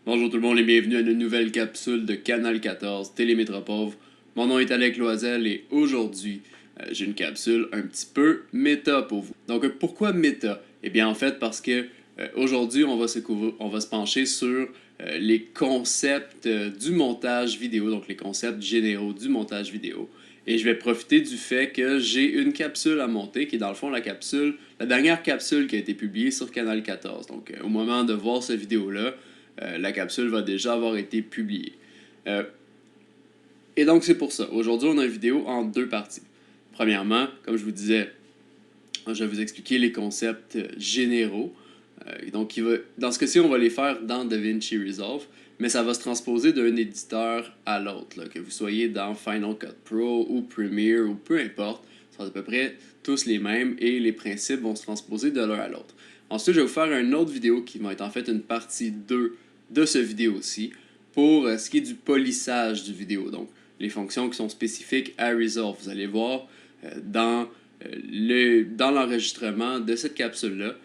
Bonjour tout le monde et bienvenue à une nouvelle capsule de Canal 14 Télémétropole. Mon nom est Alec Loisel et aujourd'hui, j'ai une capsule un petit peu méta pour vous. Donc pourquoi méta? Eh bien en fait parce que aujourd'hui on va se pencher sur les concepts du montage vidéo, donc les concepts généraux du montage vidéo. Et je vais profiter du fait que j'ai une capsule à monter qui est dans le fond la dernière capsule qui a été publiée sur Canal 14. Donc au moment de voir cette vidéo-là, la capsule va déjà avoir été publiée. Et donc c'est pour ça. Aujourd'hui, on a une vidéo en deux parties. Premièrement, comme je vous disais, je vais vous expliquer les concepts généraux. Donc dans ce cas-ci, on va les faire dans DaVinci Resolve, mais ça va se transposer d'un éditeur à l'autre. Que vous soyez dans Final Cut Pro ou Premiere ou peu importe, ce sont à peu près tous les mêmes et les principes vont se transposer de l'un à l'autre. Ensuite, je vais vous faire une autre vidéo qui va être en fait une partie 2 de ce vidéo-ci pour ce qui est du polissage du vidéo. Donc, les fonctions qui sont spécifiques à Resolve. Vous allez voir dans l'enregistrement de cette capsule-là,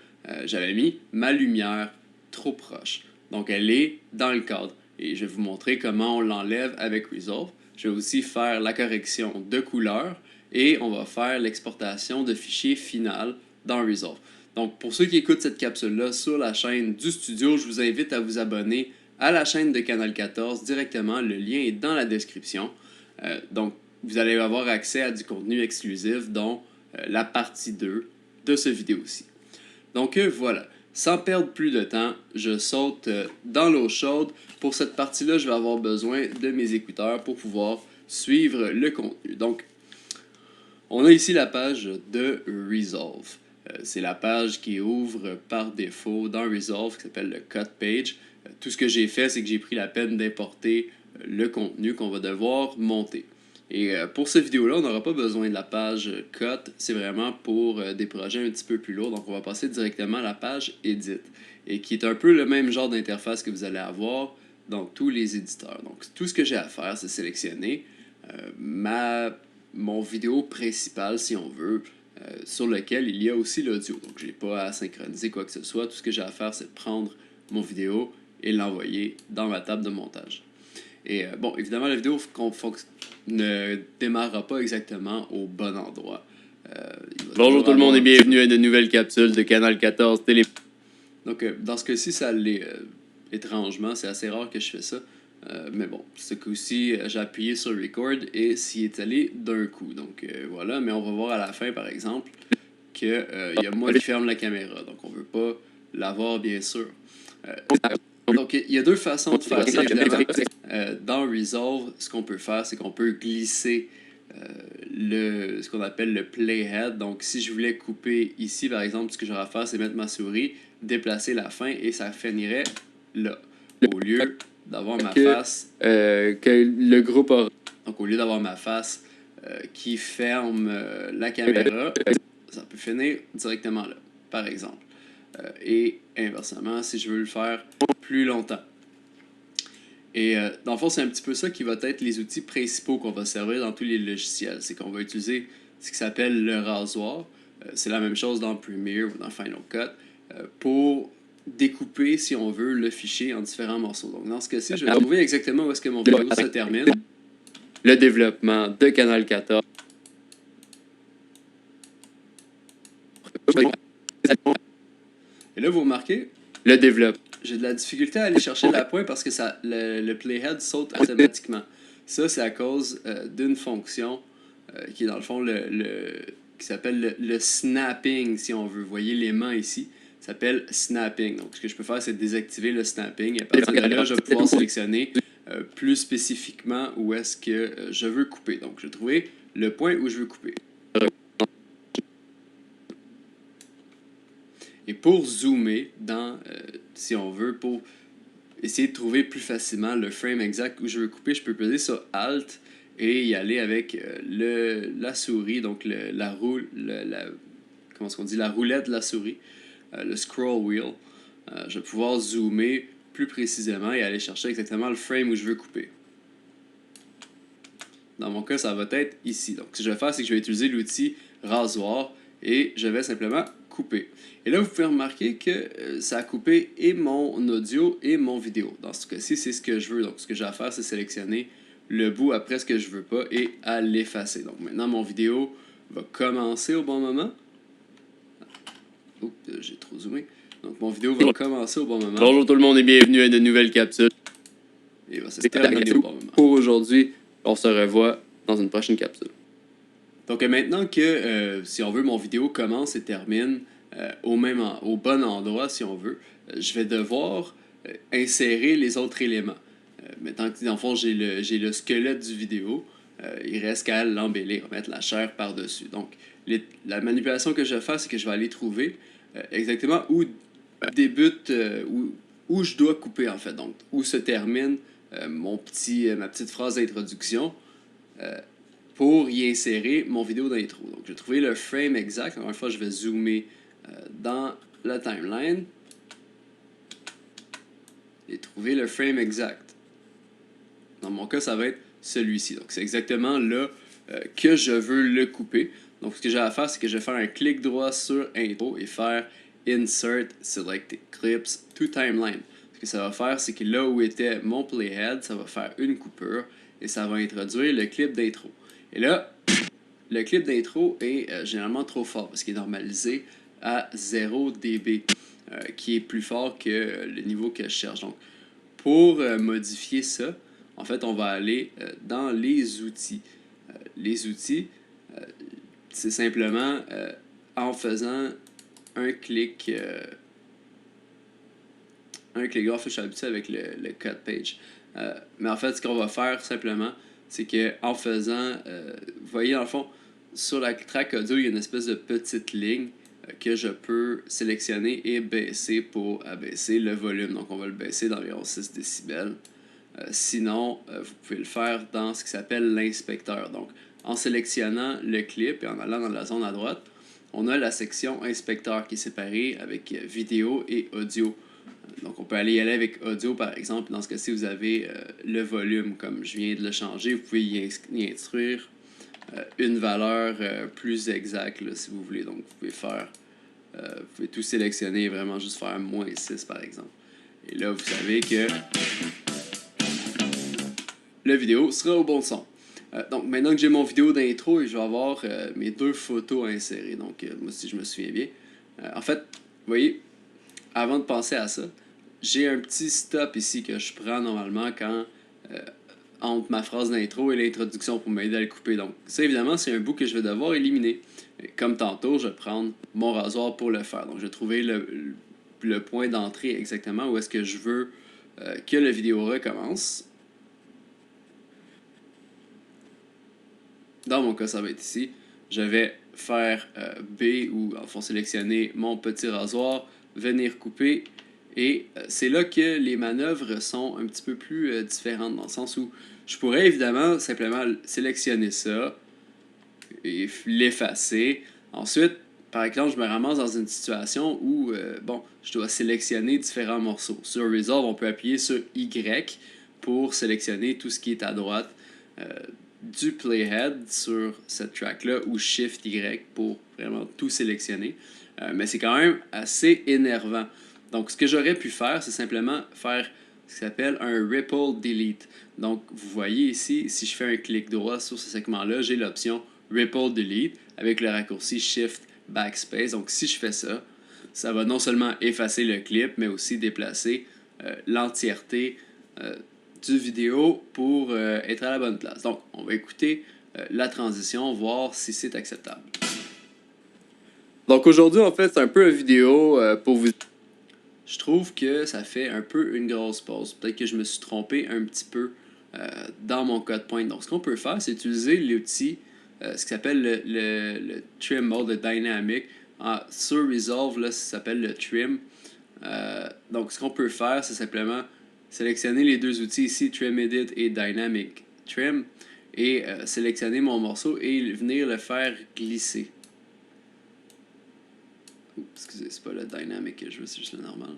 j'avais mis ma lumière trop proche. Donc, elle est dans le cadre. Et je vais vous montrer comment on l'enlève avec Resolve. Je vais aussi faire la correction de couleur et on va faire l'exportation de fichiers final dans Resolve. Donc, pour ceux qui écoutent cette capsule-là sur la chaîne du studio, je vous invite à vous abonner à la chaîne de Canal 14 directement. Le lien est dans la description. Donc, vous allez avoir accès à du contenu exclusif, dont la partie 2 de cette vidéo-ci. Donc, voilà. Sans perdre plus de temps, je saute dans l'eau chaude. Pour cette partie-là, je vais avoir besoin de mes écouteurs pour pouvoir suivre le contenu. Donc, on a ici la page de Resolve. C'est la page qui ouvre par défaut dans Resolve, qui s'appelle le Cut Page. Tout ce que j'ai fait, c'est que j'ai pris la peine d'importer le contenu qu'on va devoir monter. Et pour cette vidéo-là, on n'aura pas besoin de la page Cut. C'est vraiment pour des projets un petit peu plus lourds. Donc, on va passer directement à la page Edit. Et qui est un peu le même genre d'interface que vous allez avoir dans tous les éditeurs. Donc, tout ce que j'ai à faire, c'est sélectionner mon vidéo principal, si on veut, sur lequel il y a aussi l'audio. Donc, je n'ai pas à synchroniser quoi que ce soit. Tout ce que j'ai à faire, c'est de prendre mon vidéo et l'envoyer dans ma table de montage. Et bon, évidemment, la vidéo ne démarrera pas exactement au bon endroit. Bonjour tout le monde et bienvenue à une nouvelle capsule de Canal 14 Télé. Donc, dans ce cas-ci, ça l'est étrangement. C'est assez rare que je fais ça. Mais bon, ce coup-ci, j'ai appuyé sur Record et s'y est allé d'un coup. Donc voilà, mais on va voir à la fin, par exemple, qu'il y a moi qui ferme la caméra. Donc on ne veut pas l'avoir, bien sûr. Donc il y a deux façons de faire ça, évidemment. Dans Resolve, ce qu'on peut faire, c'est qu'on peut glisser ce qu'on appelle le playhead. Donc si je voulais couper ici, par exemple, ce que j'aurais à faire, c'est mettre ma souris, déplacer la fin et ça finirait là. Au lieu d'avoir ma face que le groupe aura. Donc au lieu d'avoir ma face qui ferme la caméra, ça peut finir directement là, par exemple. Et inversement, si je veux le faire plus longtemps. Et dans le fond, c'est un petit peu ça qui va être les outils principaux qu'on va servir dans tous les logiciels. C'est qu'on va utiliser ce qui s'appelle le rasoir. C'est la même chose dans Premiere ou dans Final Cut pour découper, si on veut, le fichier en différents morceaux. Donc, dans ce cas-ci, je vais trouver exactement où est-ce que mon vidéo se termine. Le développement de Canal 14. Et là, vous remarquez, le développement. J'ai de la difficulté à aller chercher la pointe parce que le playhead saute automatiquement. Ça, c'est à cause d'une fonction qui est dans le fond qui s'appelle le snapping, si on veut. Vous voyez l'aimant ici. Ça s'appelle snapping. Donc, ce que je peux faire, c'est désactiver le snapping. Et à partir de là, je vais pouvoir sélectionner plus spécifiquement où est-ce que je veux couper. Donc, je vais trouver le point où je veux couper. Et pour zoomer si on veut, pour essayer de trouver plus facilement le frame exact où je veux couper, je peux peser sur Alt et y aller avec la souris, donc la roulette de la souris, le scroll wheel. Je vais pouvoir zoomer plus précisément et aller chercher exactement le frame où je veux couper. Dans mon cas, ça va être ici. Donc, ce que je vais faire, c'est que je vais utiliser l'outil rasoir et je vais simplement couper. Et là, vous pouvez remarquer que ça a coupé et mon audio et mon vidéo. Dans ce cas-ci, c'est ce que je veux. Donc, ce que j'ai à faire, c'est sélectionner le bout après ce que je veux pas et à l'effacer. Donc, maintenant, mon vidéo va commencer au bon moment. Oups, j'ai trop zoomé. Donc, mon vidéo va commencer au bon moment. Bonjour tout le monde et bienvenue à une nouvelle capsule. Et il va se terminer au bon moment. Pour aujourd'hui, on se revoit dans une prochaine capsule. Donc maintenant que, si on veut, mon vidéo commence et termine au bon endroit, si on veut, je vais devoir insérer les autres éléments. Maintenant que, dans le fond, j'ai le squelette du vidéo, il reste qu'à l'embellir, mettre la chair par-dessus. Donc, la manipulation que je vais faire, c'est que je vais aller trouver exactement où débute, où je dois couper, en fait. Donc, où se termine ma petite phrase d'introduction pour y insérer mon vidéo d'intro. Donc, je vais trouver le frame exact. Encore une fois, je vais zoomer dans la timeline et trouver le frame exact. Dans mon cas, ça va être celui-ci. Donc, c'est exactement là que je veux le couper. Donc, ce que j'ai à faire, c'est que je vais faire un clic droit sur Intro et faire Insert Selected Clips to Timeline. Ce que ça va faire, c'est que là où était mon playhead, ça va faire une coupure et ça va introduire le clip d'intro. Et là, le clip d'intro est généralement trop fort parce qu'il est normalisé à 0 dB, qui est plus fort que le niveau que je cherche. Donc, pour modifier ça, en fait, on va aller dans les outils. Les outils, c'est simplement en faisant un clic. Un clic droit, je suis habitué avec le cut page. Mais en fait, ce qu'on va faire simplement, c'est qu'en faisant, vous voyez, dans le fond, sur la track audio, il y a une espèce de petite ligne que je peux sélectionner et baisser pour abaisser le volume. Donc, on va le baisser d'environ 6 décibels. Sinon, vous pouvez le faire dans ce qui s'appelle l'inspecteur. Donc, en sélectionnant le clip et en allant dans la zone à droite, on a la section inspecteur qui est séparée avec vidéo et audio. Donc, on peut aller y aller avec audio, par exemple. Dans ce cas-ci, vous avez le volume, comme je viens de le changer. Vous pouvez y instruire une valeur plus exacte, là, si vous voulez. Donc, vous pouvez tout sélectionner et vraiment juste faire -6, par exemple. Et là, vous savez que la vidéo sera au bon son. Donc, maintenant que j'ai mon vidéo d'intro, je vais avoir mes 2 photos à insérer. Donc, moi, si je me souviens bien. En fait, vous voyez, avant de penser à ça, j'ai un petit stop ici que je prends normalement quand entre ma phrase d'intro et l'introduction pour m'aider à le couper. Donc, ça, évidemment, c'est un bout que je vais devoir éliminer. Comme tantôt, je vais prendre mon rasoir pour le faire. Donc, je vais trouver le point d'entrée exactement où est-ce que je veux que la vidéo recommence. Dans mon cas, ça va être ici. Je vais faire B ou en fond sélectionner mon petit rasoir, venir couper. Et c'est là que les manœuvres sont un petit peu plus différentes, dans le sens où je pourrais évidemment simplement sélectionner ça et l'effacer. Ensuite, par exemple, je me ramasse dans une situation où je dois sélectionner différents morceaux. Sur Resolve, on peut appuyer sur Y pour sélectionner tout ce qui est à droite du playhead sur cette track-là ou Shift Y pour vraiment tout sélectionner. Mais c'est quand même assez énervant. Donc, ce que j'aurais pu faire, c'est simplement faire ce qui s'appelle un Ripple Delete. Donc, vous voyez ici, si je fais un clic droit sur ce segment-là, j'ai l'option Ripple Delete avec le raccourci Shift Backspace. Donc, si je fais ça, ça va non seulement effacer le clip, mais aussi déplacer l'entièreté du vidéo pour être à la bonne place. Donc, on va écouter la transition, voir si c'est acceptable. Donc aujourd'hui, en fait, c'est un peu une vidéo pour vous... Je trouve que ça fait un peu une grosse pause. Peut-être que je me suis trompé un petit peu dans mon code point. Donc, ce qu'on peut faire, c'est utiliser l'outil, ce qui s'appelle le Trim Mode, le Dynamic. Sur Resolve, là, ça s'appelle le Trim. Donc, ce qu'on peut faire, c'est simplement sélectionner les deux outils ici, Trim Edit et Dynamic Trim, et sélectionner mon morceau et venir le faire glisser. Oups, excusez, c'est pas le Dynamic que je veux, c'est juste le normal.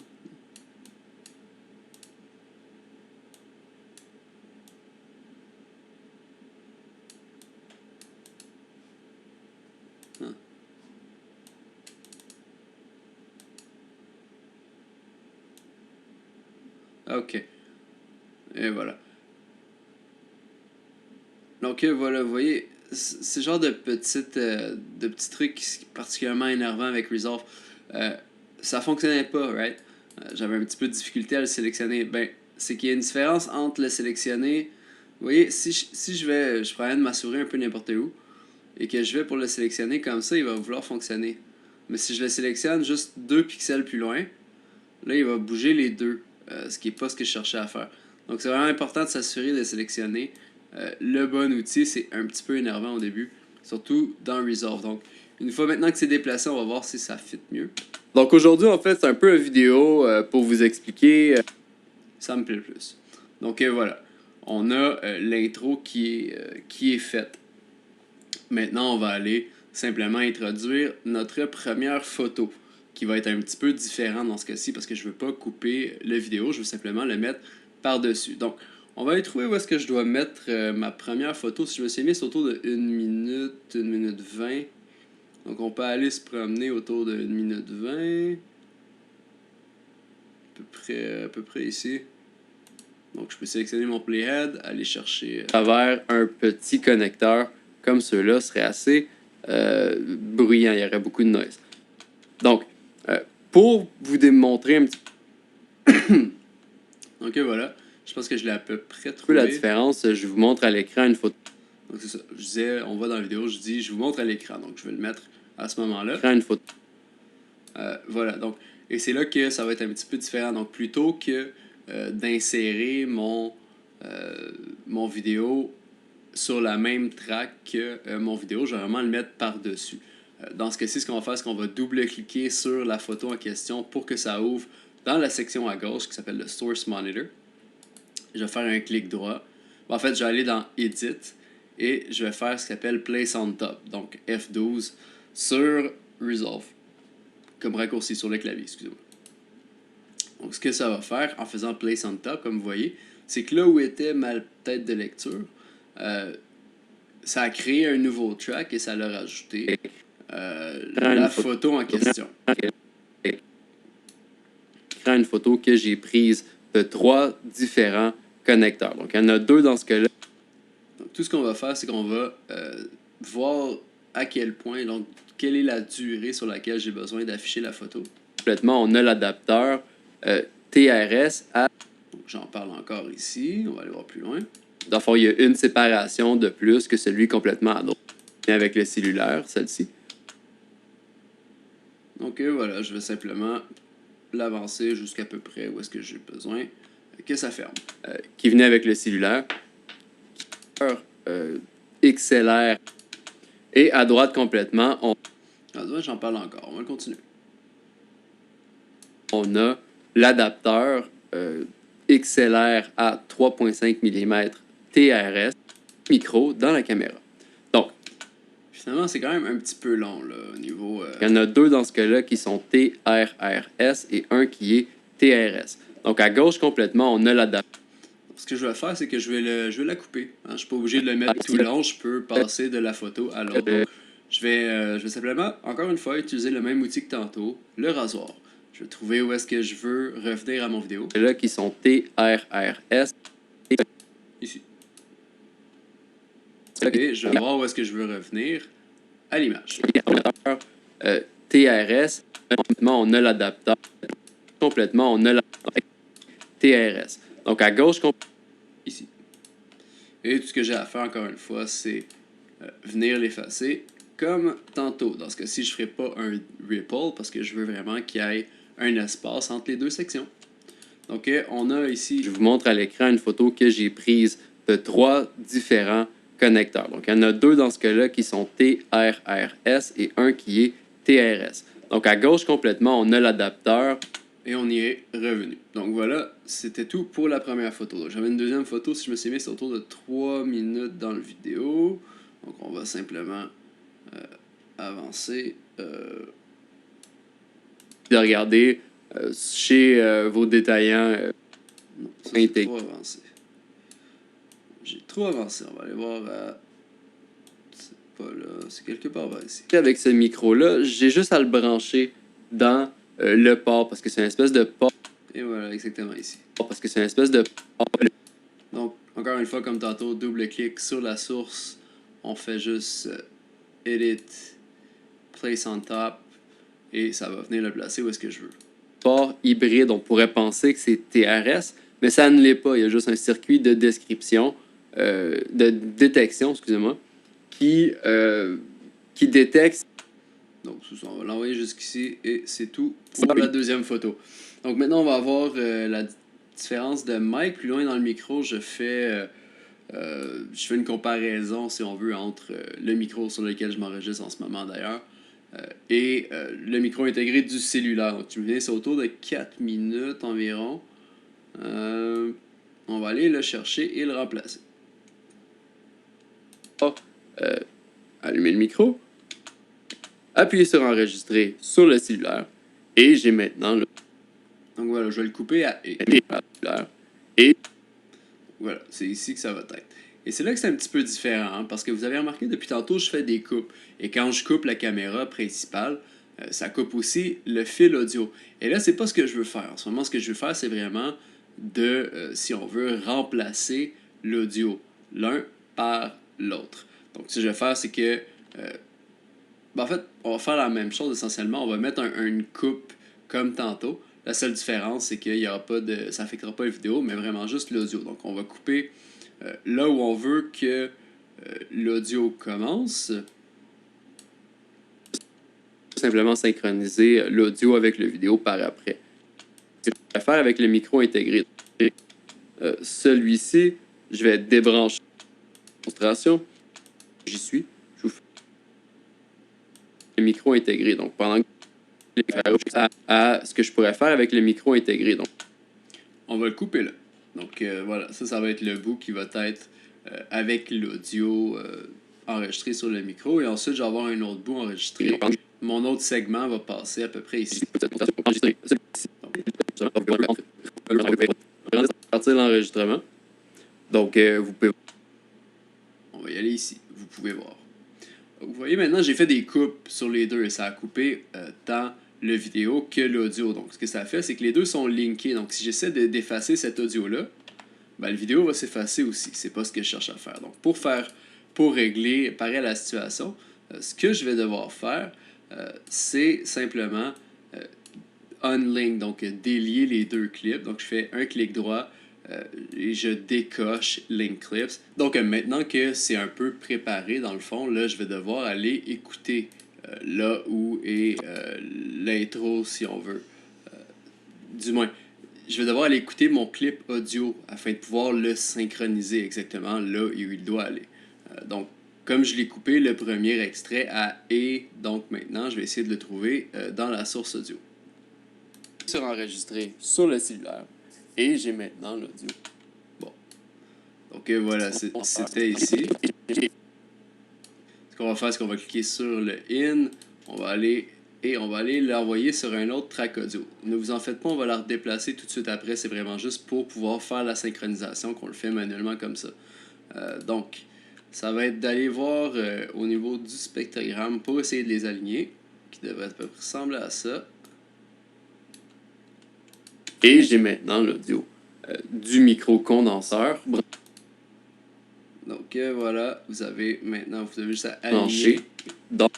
OK. Et voilà. Donc voilà, vous voyez, c'est le genre de petits trucs qui sont particulièrement énervants avec Resolve. Ça fonctionnait pas, right? J'avais un petit peu de difficulté à le sélectionner. Ben, c'est qu'il y a une différence entre le sélectionner. Vous voyez, si je promène ma souris un peu n'importe où, et que je vais pour le sélectionner comme ça, il va vouloir fonctionner. Mais si je le sélectionne juste 2 pixels plus loin, là, il va bouger les deux, ce qui n'est pas ce que je cherchais à faire. Donc, c'est vraiment important de s'assurer de sélectionner le bon outil. C'est un petit peu énervant au début, surtout dans Resolve. Donc, une fois maintenant que c'est déplacé, on va voir si ça fit mieux. Donc aujourd'hui, en fait, c'est un peu une vidéo pour vous expliquer. Ça me plaît plus. Donc, voilà. On a l'intro qui est faite. Maintenant, on va aller simplement introduire notre première photo, qui va être un petit peu différent dans ce cas-ci parce que je ne veux pas couper la vidéo, je veux simplement le mettre par-dessus. Donc, on va aller trouver où est-ce que je dois mettre ma première photo. Si je me suis mis, c'est autour de 1 minute 20. Donc, on peut aller se promener autour de 1 minute 20. À peu près ici. Donc, je peux sélectionner mon playhead, aller chercher À travers un petit connecteur comme ceux-là serait assez bruyant, il y aurait beaucoup de noise. Donc, pour vous démontrer un petit Donc voilà, je pense que je l'ai à peu près peu trouvé. la différence, je vous montre à l'écran une photo. Donc c'est ça, je disais, on voit dans la vidéo, je dis, je vous montre à l'écran, donc je vais le mettre à ce moment-là. Une photo. Voilà, donc, et c'est là que ça va être un petit peu différent. Donc plutôt que d'insérer mon vidéo sur la même track que mon vidéo, je vais vraiment le mettre par-dessus. Dans ce cas-ci, ce qu'on va faire, c'est qu'on va double-cliquer sur la photo en question pour que ça ouvre dans la section à gauche qui s'appelle le Source Monitor. Je vais faire un clic droit. En fait, je vais aller dans Edit et je vais faire ce qu'on appelle Place on Top, donc F12 sur Resolve, comme raccourci sur le clavier, excusez-moi. Donc, ce que ça va faire en faisant Place on Top, comme vous voyez, c'est que là où était ma tête de lecture, ça a créé un nouveau track et ça l'a rajouté la photo en question. Une photo que j'ai prise de 3 différents connecteurs. Donc, il y en a 2 dans ce cas-là. Donc, tout ce qu'on va faire, c'est qu'on va voir à quel point, donc, quelle est la durée sur laquelle j'ai besoin d'afficher la photo. Complètement, on a l'adapteur TRS à... Donc, j'en parle encore ici. On va aller voir plus loin. Dans le fond, il y a une séparation de plus que celui complètement à droite. Avec le cellulaire, celle-ci. Donc, voilà, je vais simplement l'avancer jusqu'à peu près où est-ce que j'ai besoin que ça ferme. Qui venait avec le cellulaire. XLR. Et à droite complètement, J'en parle encore. On va continuer. On a l'adapteur XLR à 3.5 mm TRS micro dans la caméra. Donc, finalement, c'est quand même un petit peu long là, au niveau... il y en a 2 dans ce cas-là qui sont TRRS et un qui est TRS. Donc, à gauche complètement, on a l'adapteur. Ce que je vais faire, c'est que je vais la couper. Hein. Je ne suis pas obligé de le mettre tout le long. Je peux passer de la photo à l'autre. Donc, je vais simplement, encore une fois, utiliser le même outil que tantôt, le rasoir. Je vais trouver où est-ce que je veux revenir à mon vidéo. Là, qui sont TRRS. Ici. Et je vais voir où est-ce que je veux revenir à l'image. TRS, on a l'adapteur. Complètement, on a l'adapteur TRS. Donc, à gauche, ici. Et tout ce que j'ai à faire, encore une fois, c'est venir l'effacer comme tantôt. Dans ce cas-ci, je ne ferai pas un ripple parce que je veux vraiment qu'il y ait un espace entre les deux sections. Donc, on a ici... Je vous montre à l'écran une photo que j'ai prise de 3 différents connecteurs. Donc, il y en a 2 dans ce cas-là qui sont TRRS et un qui est TRS. Donc, à gauche complètement, on a l'adapteur. Et on y est revenu. Donc voilà, c'était tout pour la première photo. J'avais une deuxième photo, si je me suis mis, c'est autour de 3 minutes dans le vidéo. Donc on va simplement avancer. De regarder chez vos détaillants. Non, ça, c'est trop avancé. J'ai trop avancé. On va aller voir à... C'est pas là, c'est quelque part vers ici. Avec ce micro-là, j'ai juste à le brancher dans le port parce que c'est une espèce de port. Et voilà, exactement ici. Parce que c'est une espèce de... Donc, encore une fois, comme tantôt, double-clic sur la source. On fait juste Edit, Place on Top, et ça va venir le placer où est-ce que je veux. Port hybride, on pourrait penser que c'est TRS, mais ça ne l'est pas. Il y a juste un circuit de description, de détection, excusez-moi, qui détecte. Donc, on va l'envoyer jusqu'ici et c'est tout pour la deuxième photo. Donc, maintenant, on va avoir la différence de mic. Plus loin dans le micro, je fais une comparaison, si on veut, entre le micro sur lequel je m'enregistre en ce moment d'ailleurs et le micro intégré du cellulaire. Donc, tu me dis, c'est autour de 4 minutes environ. On va aller le chercher et le remplacer. Allumer le micro, appuyer sur enregistrer sur le cellulaire, et j'ai maintenant le... Donc voilà, je vais le couper à E. Et voilà, c'est ici que ça va être. Et c'est là que c'est un petit peu différent, hein, parce que vous avez remarqué, depuis tantôt, je fais des coupes. Et quand je coupe la caméra principale, ça coupe aussi le fil audio. Et là, c'est pas ce que je veux faire. En ce moment, ce que je veux faire, c'est vraiment de, si on veut, remplacer l'audio l'un par l'autre. Donc, ce que je vais faire, c'est que... en fait, on va faire la même chose essentiellement. On va mettre une coupe comme tantôt. La seule différence, c'est qu'il y aura pas de... ça n'affectera pas la vidéo, mais vraiment juste l'audio. Donc, on va couper là où on veut que l'audio commence. simplement synchroniser l'audio avec le vidéo par après. Ce que je vais faire avec le micro intégré. Celui-ci, je vais débrancher la démonstration. J'y suis. Je vous fais le micro intégré. Donc, pendant que à ce que je pourrais faire avec le micro intégré. Donc, on va le couper là. Donc voilà, ça va être le bout qui va être avec l'audio enregistré sur le micro. Et ensuite, je vais avoir un autre bout enregistré. Mon autre segment va passer à peu près ici. Partir l'enregistrement. Donc, vous pouvez... On va y aller ici. Vous pouvez voir. Vous voyez maintenant, j'ai fait des coupes sur les deux et ça a coupé tant le vidéo que l'audio. Donc, ce que ça fait, c'est que les deux sont linkés. Donc, si j'essaie d'effacer cet audio-là, ben, la vidéo va s'effacer aussi. C'est pas ce que je cherche à faire. Donc, pour régler, pareil à la situation, ce que je vais devoir faire, c'est simplement unlink, donc délier les deux clips. Donc, je fais un clic droit et je décoche Link Clips. Donc, maintenant que c'est un peu préparé, dans le fond, là, je vais devoir aller écouter là où est l'intro, si on veut. Du moins, je vais devoir aller écouter mon clip audio afin de pouvoir le synchroniser exactement là où il doit aller. Donc, comme je l'ai coupé le premier extrait à E, donc maintenant, je vais essayer de le trouver dans la source audio. Sur enregistrer sur le cellulaire. Et j'ai maintenant l'audio. Bon. Donc voilà, c'était ici. Ce qu'on va faire, c'est qu'on va cliquer sur le in. On va aller l'envoyer sur un autre track audio. Ne vous en faites pas, on va la redéplacer tout de suite après. C'est vraiment juste pour pouvoir faire la synchronisation qu'on le fait manuellement comme ça. Donc, ça va être d'aller voir au niveau du spectrogramme pour essayer de les aligner, qui devrait à peu près ressembler à ça. Et j'ai maintenant l'audio du micro-condenseur. Donc voilà, vous avez juste à aligner. Donc,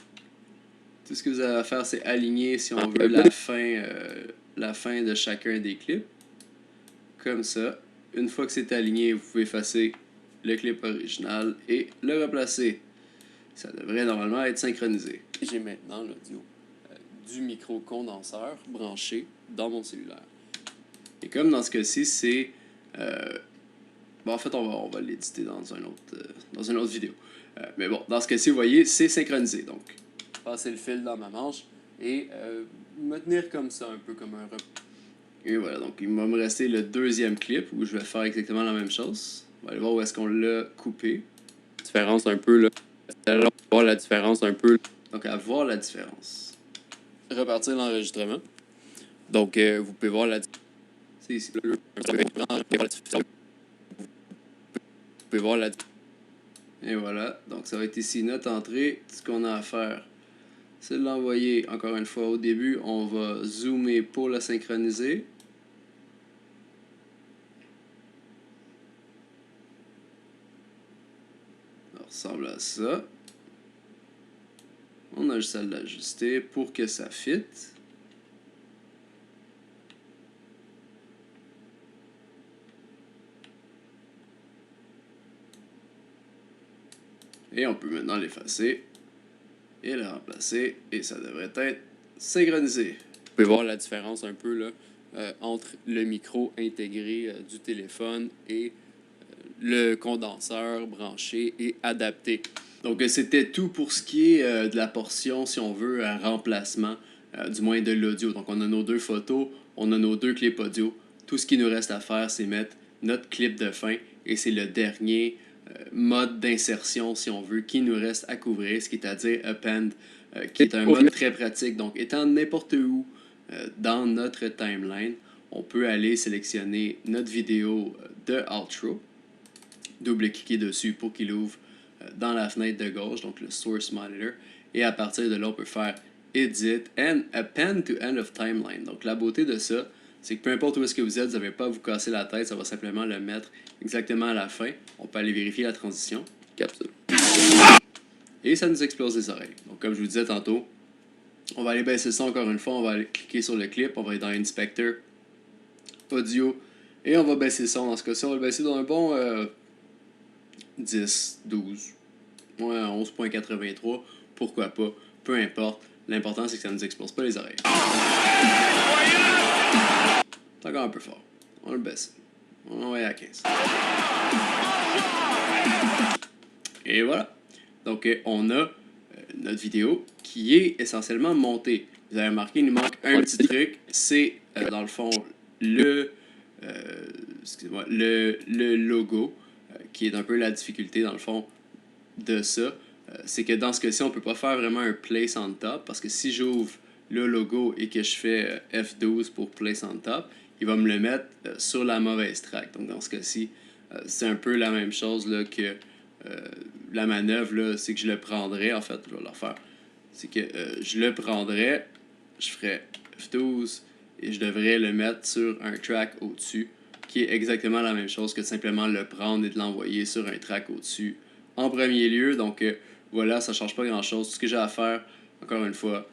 tout ce que vous avez à faire, c'est aligner, si on veut, la fin de chacun des clips. Comme ça. Une fois que c'est aligné, vous pouvez effacer le clip original et le replacer. Ça devrait normalement être synchronisé. J'ai maintenant l'audio du micro-condenseur branché dans mon cellulaire. Et comme dans ce cas-ci, c'est... en fait, on va l'éditer dans une autre vidéo. Mais bon, dans ce cas-ci, vous voyez, c'est synchronisé. Donc, passer le fil dans ma manche et me tenir comme ça, un peu comme un... Et voilà, donc il va me rester le deuxième clip où je vais faire exactement la même chose. On va aller voir où est-ce qu'on l'a coupé. Différence un peu, là. Alors, voir la différence un peu. Donc, à voir la différence. Repartir l'enregistrement. Donc, vous pouvez voir la différence. C'est ici. Vous pouvez voir la... Et voilà, donc ça va être ici notre entrée. Ce qu'on a à faire, c'est de l'envoyer encore une fois au début. On va zoomer pour la synchroniser. ressemble à ça. On a juste à l'ajuster pour que ça fit. Et on peut maintenant l'effacer et le remplacer et ça devrait être synchronisé. Vous pouvez voir la différence un peu là, entre le micro intégré du téléphone et le condenseur branché et adapté. Donc c'était tout pour ce qui est de la portion, si on veut, à remplacement, du moins de l'audio. Donc on a nos 2 photos, on a nos 2 clips audio. Tout ce qui nous reste à faire, c'est mettre notre clip de fin et c'est le dernier mode d'insertion, si on veut, qui nous reste à couvrir, ce qui est à dire append, qui est un mode très pratique. Donc étant n'importe où dans notre timeline, on peut aller sélectionner notre vidéo de outro, double-cliquer dessus pour qu'il ouvre dans la fenêtre de gauche, donc le Source Monitor, et à partir de là, on peut faire Edit and Append to End of Timeline. Donc la beauté de ça, c'est que peu importe où est-ce que vous êtes, vous n'avez pas à vous casser la tête, ça va simplement le mettre exactement à la fin. On peut aller vérifier la transition. Capsule. Et ça nous explose les oreilles. Donc comme je vous disais tantôt, on va aller baisser ça encore une fois, on va aller cliquer sur le clip, on va aller dans Inspector, Audio, et on va baisser ça. Dans ce cas-ci, on va le baisser dans un bon 10, 12, ouais, 11.83, pourquoi pas, peu importe. L'important, c'est que ça ne nous explose pas les oreilles. C'est encore un peu fort. On le baisse. On va aller à 15. Et voilà. Donc, on a notre vidéo qui est essentiellement montée. Vous avez remarqué, il nous manque un petit truc. C'est, dans le fond, le logo, qui est un peu la difficulté, dans le fond, de ça. C'est que dans ce cas-ci, on peut pas faire vraiment un place on top, parce que si j'ouvre le logo et que je fais F12 pour place on top, il va me le mettre sur la mauvaise track. Donc dans ce cas-ci, c'est un peu la même chose là, que la manœuvre, là, c'est que je le prendrais, en fait, je vais le refaire. C'est que je le prendrais, je ferais F12 et je devrais le mettre sur un track au-dessus, qui est exactement la même chose que de simplement le prendre et de l'envoyer sur un track au-dessus en premier lieu. Donc voilà, ça change pas grand-chose. Tout ce que j'ai à faire, encore une fois,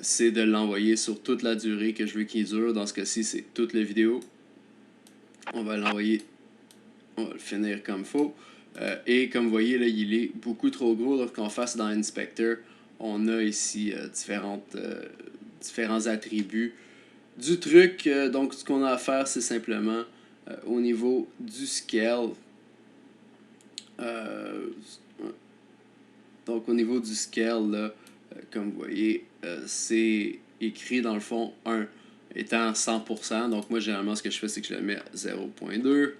c'est de l'envoyer sur toute la durée que je veux qu'il dure. Dans ce cas-ci, c'est toute la vidéo. On va l'envoyer, on va le finir comme il faut. Et comme vous voyez, là, il est beaucoup trop gros. Donc, qu'on fasse dans Inspector, on a ici différents attributs du truc. Donc, ce qu'on a à faire, c'est simplement au niveau du scale. Donc, au niveau du scale, là, comme vous voyez, c'est écrit dans le fond 1 étant 100%. Donc, moi, généralement, ce que je fais, c'est que je le mets à 0.2.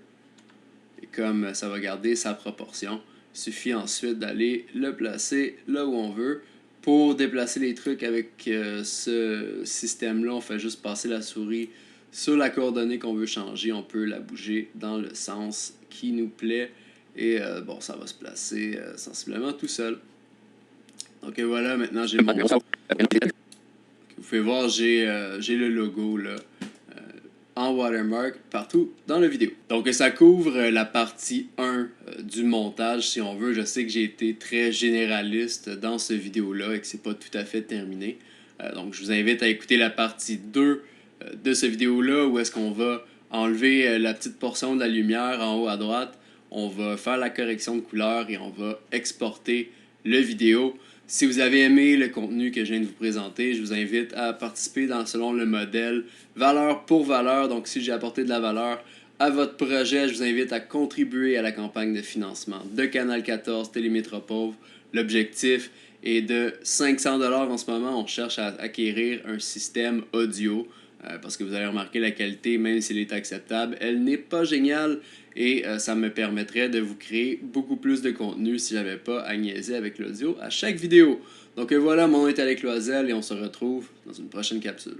Et comme ça va garder sa proportion, il suffit ensuite d'aller le placer là où on veut. Pour déplacer les trucs avec ce système-là, on fait juste passer la souris sur la coordonnée qu'on veut changer. On peut la bouger dans le sens qui nous plaît. Et bon, ça va se placer sensiblement tout seul. Donc voilà, maintenant j'ai mon... Vous pouvez voir, j'ai le logo là, en watermark partout dans la vidéo. Donc ça couvre la partie 1 du montage, si on veut. Je sais que j'ai été très généraliste dans ce vidéo-là et que c'est pas tout à fait terminé. Donc je vous invite à écouter la partie 2 de ce vidéo-là, où est-ce qu'on va enlever la petite portion de la lumière en haut à droite. On va faire la correction de couleur et on va exporter le vidéo. Si vous avez aimé le contenu que je viens de vous présenter, je vous invite à participer selon le modèle valeur pour valeur. Donc, si j'ai apporté de la valeur à votre projet, je vous invite à contribuer à la campagne de financement de Canal 14 Télémétropole. L'objectif est de 500$ en ce moment. On cherche à acquérir un système audio parce que vous allez remarquer la qualité, même s'il est acceptable, elle n'est pas géniale. Et ça me permettrait de vous créer beaucoup plus de contenu si j'avais pas à niaiser avec l'audio à chaque vidéo. Donc voilà, mon nom est Alec Loisel et on se retrouve dans une prochaine capsule.